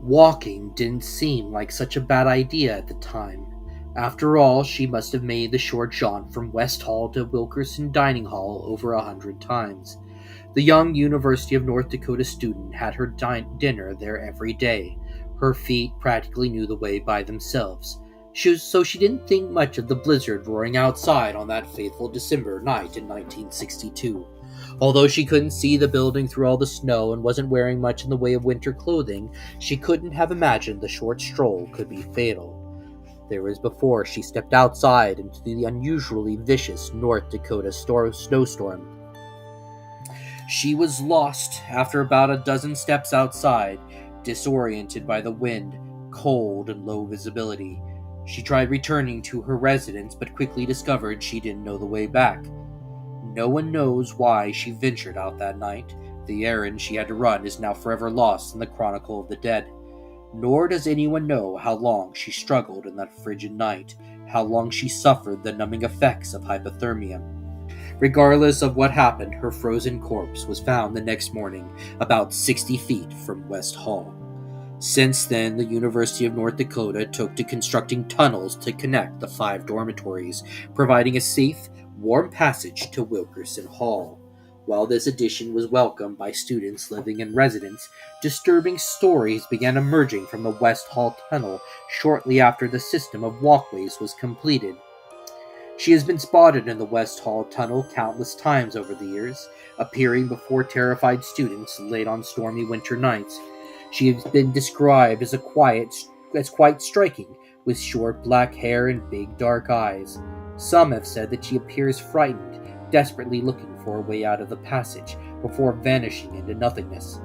Walking didn't seem like such a bad idea at the time. After all, she must have made the short jaunt from West Hall to Wilkerson Dining Hall over 100 times. The young University of North Dakota student had her dinner there every day. Her feet practically knew the way by themselves. So she didn't think much of the blizzard roaring outside on that fateful December night in 1962. Although she couldn't see the building through all the snow and wasn't wearing much in the way of winter clothing, she couldn't have imagined the short stroll could be fatal. There was before she stepped outside into the unusually vicious North Dakota snowstorm. She was lost after about a dozen steps outside, disoriented by the wind, cold and low visibility. She tried returning to her residence, but quickly discovered she didn't know the way back. No one knows why she ventured out that night. The errand she had to run is now forever lost in the Chronicle of the Dead. Nor does anyone know how long she struggled in that frigid night, how long she suffered the numbing effects of hypothermia. Regardless of what happened, her frozen corpse was found the next morning, about 60 feet from West Hall. Since then, the University of North Dakota took to constructing tunnels to connect the 5 dormitories, providing a safe, warm passage to Wilkerson Hall. While this addition was welcomed by students living and residents, disturbing stories began emerging from the West Hall tunnel shortly after the system of walkways was completed. She has been spotted in the West Hall tunnel countless times over the years, appearing before terrified students late on stormy winter nights. She has been described as quite striking, with short black hair and big dark eyes. Some have said that she appears frightened, desperately looking for a way out of the passage, before vanishing into nothingness.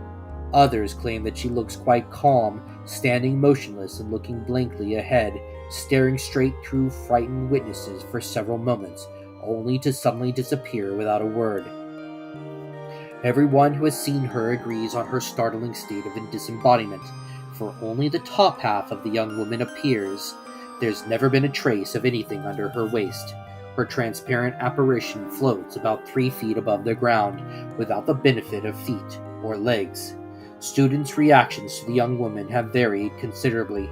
Others claim that she looks quite calm, standing motionless and looking blankly ahead, staring straight through frightened witnesses for several moments, only to suddenly disappear without a word. Everyone who has seen her agrees on her startling state of disembodiment, for only the top half of the young woman appears. There's never been a trace of anything under her waist. Her transparent apparition floats about 3 feet above the ground, without the benefit of feet or legs. Students' reactions to the young woman have varied considerably.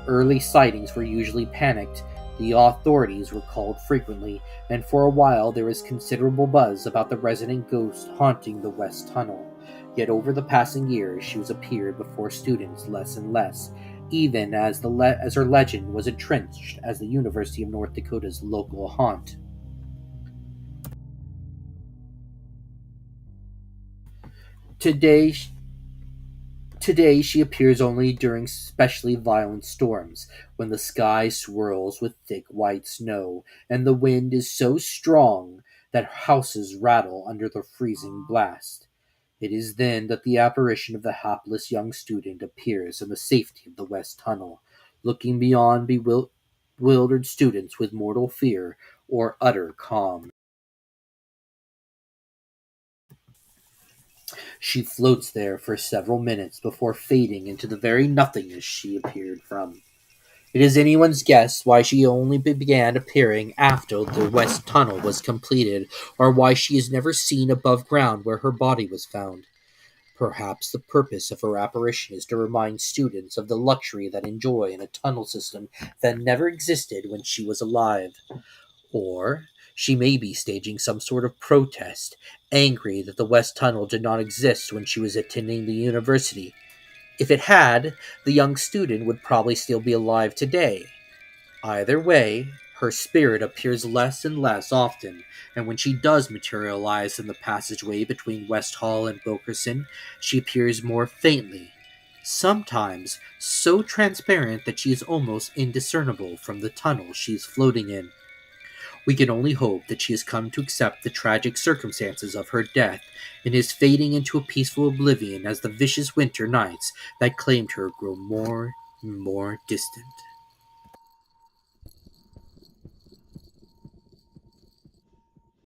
Early sightings were usually panicked. The authorities were called frequently, and for a while there was considerable buzz about the resident ghost haunting the West Tunnel. Yet over the passing years she has appeared before students less and less, even as her legend was entrenched as the University of North Dakota's local haunt. Today, Today she appears only during especially violent storms, when the sky swirls with thick white snow, and the wind is so strong that houses rattle under the freezing blast. It is then that the apparition of the hapless young student appears in the safety of the West Tunnel, looking beyond bewildered students with mortal fear or utter calm. She floats there for several minutes before fading into the very nothingness she appeared from. It is anyone's guess why she only began appearing after the West Tunnel was completed, or why she is never seen above ground where her body was found. Perhaps the purpose of her apparition is to remind students of the luxury that enjoy in a tunnel system that never existed when she was alive. Or she may be staging some sort of protest, angry that the West Tunnel did not exist when she was attending the university. If it had, the young student would probably still be alive today. Either way, her spirit appears less and less often, and when she does materialize in the passageway between West Hall and Wilkerson, she appears more faintly, sometimes so transparent that she is almost indiscernible from the tunnel she is floating in. We can only hope that she has come to accept the tragic circumstances of her death and is fading into a peaceful oblivion as the vicious winter nights that claimed her grow more and more distant.